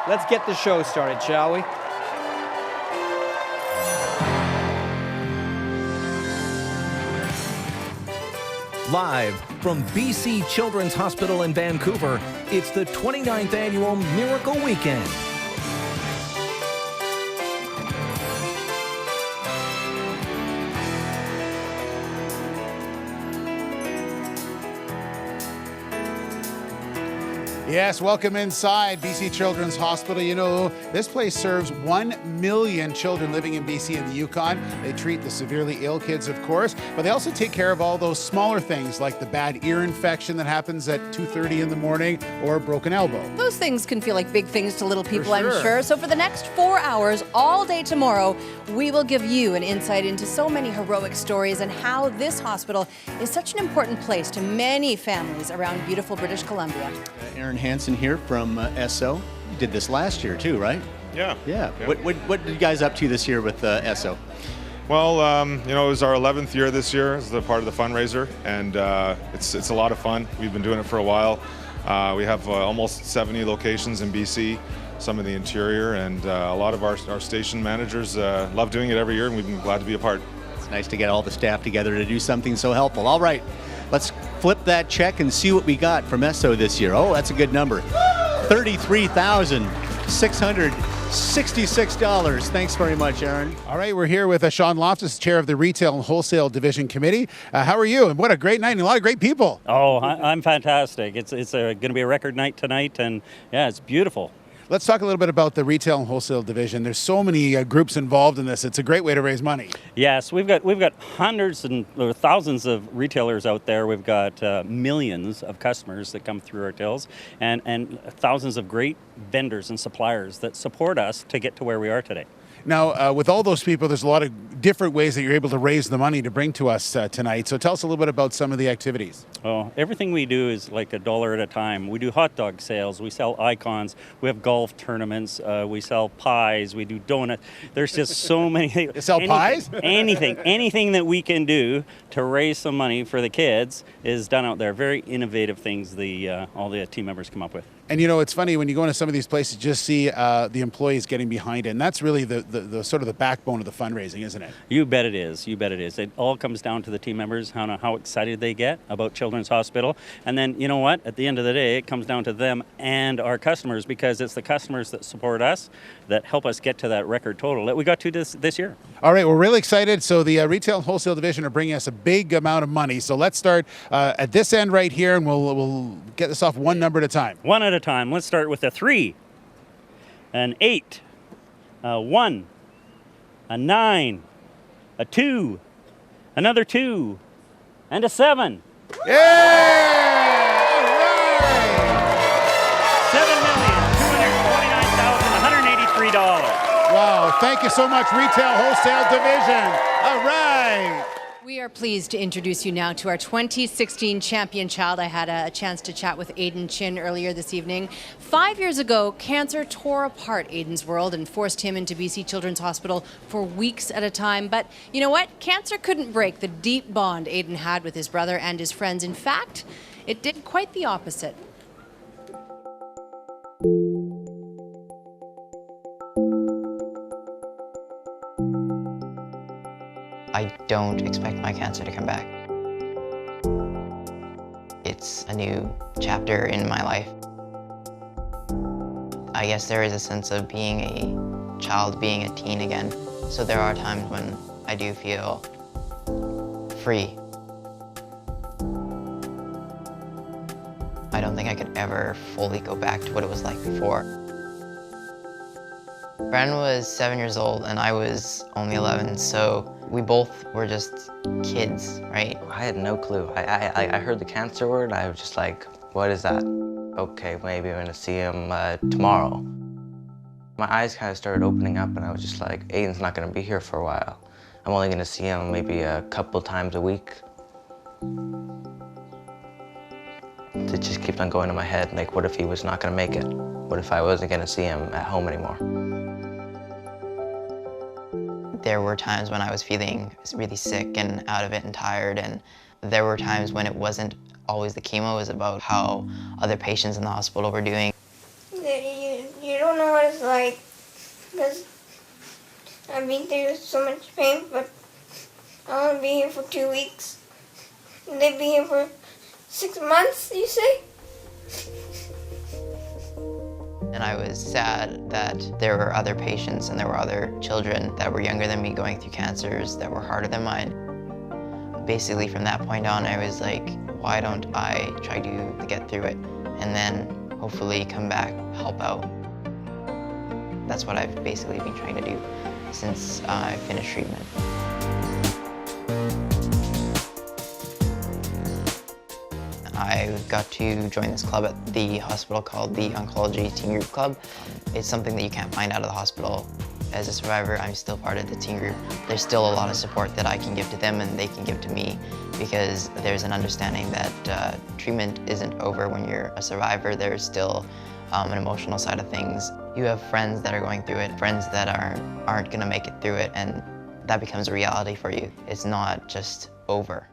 let's get the show started, shall we? Live from BC Children's Hospital in Vancouver, it's the 29th Annual Miracle Weekend. Yes, welcome inside BC Children's Hospital. You know, this place serves 1 million children living in BC and the Yukon. They treat the severely ill kids, of course, but they also take care of all those smaller things like the bad ear infection that happens at 2:30 in the morning or a broken elbow. Those things can feel like big things to little people, For sure. I'm sure. So for the next 4 hours, all day tomorrow, we will give you an insight into so many heroic stories and how this hospital is such an important place to many families around beautiful British Columbia. Aaron Hansen here from Esso. You did this last year too, right? Yeah. Yeah. What did you guys up to this year with Esso? Well, it was our 11th year this year as the part of the fundraiser, and it's a lot of fun. We've been doing it for a while. We have almost 70 locations in BC, some in the interior, and a lot of our station managers love doing it every year, and we've been glad to be a part. It's nice to get all the staff together to do something so helpful. All right, let's flip that check and see what we got from Esso this year. Oh, that's a good number. $33,666. Thanks very much, Aaron. All right, we're here with Sean Loftus, chair of the Retail and Wholesale Division Committee. How are you? And what a great night and a lot of great people. Oh, I'm fantastic. It's going to be a record night tonight, and yeah, it's beautiful. Let's talk a little bit about the Retail and Wholesale Division. There's so many groups involved in this. It's a great way to raise money. Yes, we've got hundreds or thousands of retailers out there. We've got millions of customers that come through our tills, and thousands of great vendors and suppliers that support us to get to where we are today. Now, with all those people, there's a lot of different ways that you're able to raise the money to bring to us tonight. So tell us a little bit about some of the activities. Oh, everything we do is like $1 at a time. We do hot dog sales. We sell icons. We have golf tournaments. We sell pies. We do donuts. There's just so many. You sell pies? Anything that we can do to raise some money for the kids is done out there. Very innovative things all the team members come up with. And you know, it's funny when you go into some of these places, just see the employees getting behind it. And that's really the sort of the backbone of the fundraising, isn't it? You bet it is. You bet it is. It all comes down to the team members, how excited they get about Children's Hospital. And then, you know what? At the end of the day, it comes down to them and our customers, because it's the customers that support us that help us get to that record total that we got to this year. All right, we're really excited. So the Retail and Wholesale Division are bringing us a big amount of money. So let's start at this end right here, and we'll get this off one number at a time. One at a time. Let's start with a 3, an 8, a 1, a 9, a 2, another 2, and a 7. Yeah! All right! $7,229,183. Wow, thank you so much, Retail Wholesale Division. All right. We are pleased to introduce you now to our 2016 champion child. I had a chance to chat with Aiden Chin earlier this evening. 5 years ago, cancer tore apart Aiden's world and forced him into BC Children's Hospital for weeks at a time. But you know what? Cancer couldn't break the deep bond Aiden had with his brother and his friends. In fact, it did quite the opposite. I don't expect my cancer to come back. It's a new chapter in my life. I guess there is a sense of being a child, being a teen again. So there are times when I do feel free. I don't think I could ever fully go back to what it was like before. Bren was 7 years old and I was only 11, so we both were just kids, right? I had no clue. I heard the cancer word, I was just like, what is that? Okay, maybe I'm gonna see him tomorrow. My eyes kind of started opening up and I was just like, Aiden's not gonna be here for a while. I'm only gonna see him maybe a couple times a week. It just keeps on going in my head, like what if he was not gonna make it? What if I wasn't gonna see him at home anymore? There were times when I was feeling really sick and out of it and tired, and there were times when it wasn't always the chemo, it was about how other patients in the hospital were doing. You don't know what what it's like, because I've been through so much pain, but I want to be here for 2 weeks. And they'd be here for 6 months, you say? And I was sad that there were other patients and there were other children that were younger than me going through cancers that were harder than mine. Basically, from that point on, I was like, why don't I try to get through it and then hopefully come back, help out. That's what I've basically been trying to do since I finished treatment. I got to join this club at the hospital called the Oncology Teen Group Club. It's something that you can't find out of the hospital. As a survivor, I'm still part of the teen group. There's still a lot of support that I can give to them and they can give to me, because there's an understanding that treatment isn't over when you're a survivor. There's still an emotional side of things. You have friends that are going through it, friends that aren't gonna make it through it, and that becomes a reality for you. It's not just over.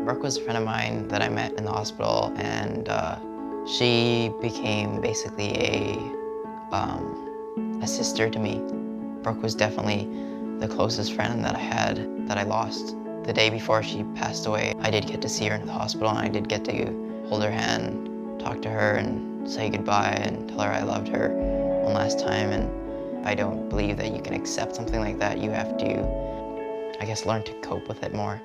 Brooke was a friend of mine that I met in the hospital, and she became basically a sister to me. Brooke was definitely the closest friend that I had that I lost. The day before she passed away, I did get to see her in the hospital, and I did get to hold her hand, talk to her, and say goodbye, and tell her I loved her one last time. And I don't believe that you can accept something like that. You have to, I guess, learn to cope with it more.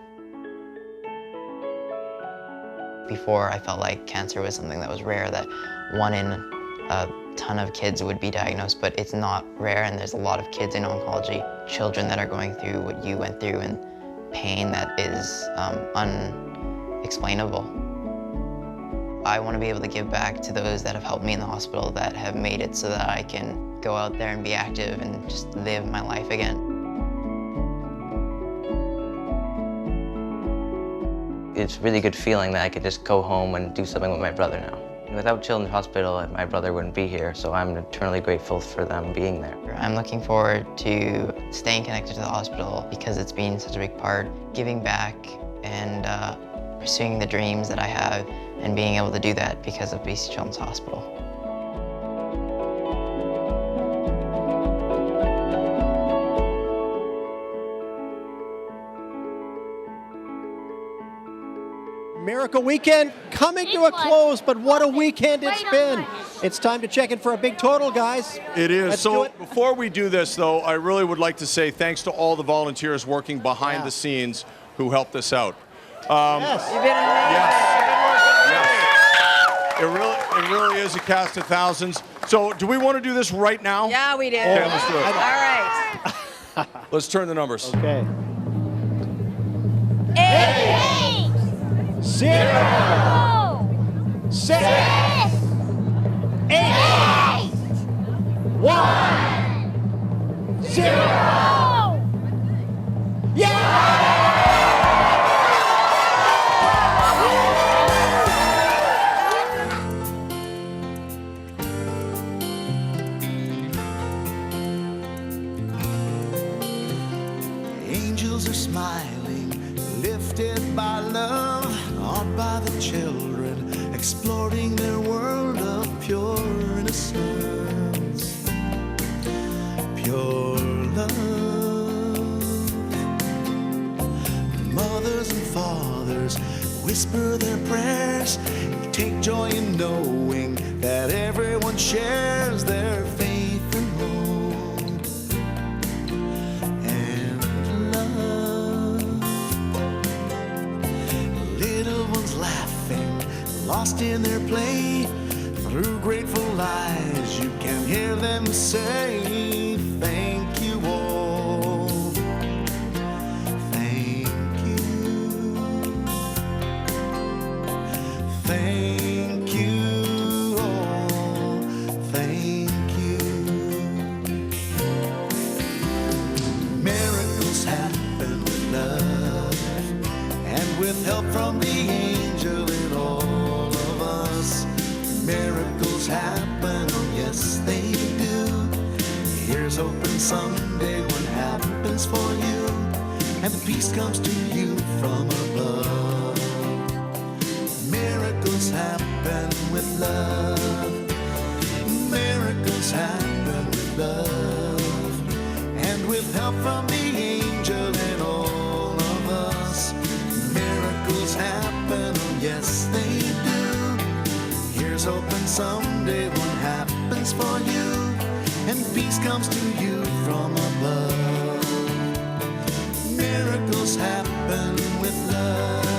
Before, I felt like cancer was something that was rare, that 1 in a ton of kids would be diagnosed, but it's not rare, and there's a lot of kids in oncology, children that are going through what you went through, and pain that is unexplainable. I want to be able to give back to those that have helped me in the hospital, that have made it so that I can go out there and be active and just live my life again. It's a really good feeling that I could just go home and do something with my brother now. Without Children's Hospital, my brother wouldn't be here, so I'm eternally grateful for them being there. I'm looking forward to staying connected to the hospital because it's been such a big part, giving back and pursuing the dreams that I have, and being able to do that because of BC Children's Hospital. Miracle Weekend coming to a close, but what a weekend it's been. It's time to check in for a big total, guys. It is. Let's do So it. before we do this, though, I really would like to say thanks to all the volunteers working behind the scenes who helped us out. Yes. You've been It really is a cast of thousands. So do we want to do this right now? Yeah, we do. Okay, let's do it. All right. Let's turn the numbers. Okay. 8, 0, 6, 8, 1, 0. Yeah! Angels are smiling, lifted by love, awed by the children, exploring their world of pure innocence, pure love. Mothers and fathers whisper their prayers, take joy in knowing that everyone shares their faith and hope and love. Little ones laughing, lost in their play, through grateful eyes you can hear them say, thank you all, thank you, thank you all, thank you. Miracles happen with love and with help from the angel in all of us. Miracles happen, oh yes they do. Here's hoping someday what happens for you, and the peace comes to you from above. Miracles happen with love. Miracles Here's hoping someday one happens for you, and peace comes to you from above. Miracles happen with love.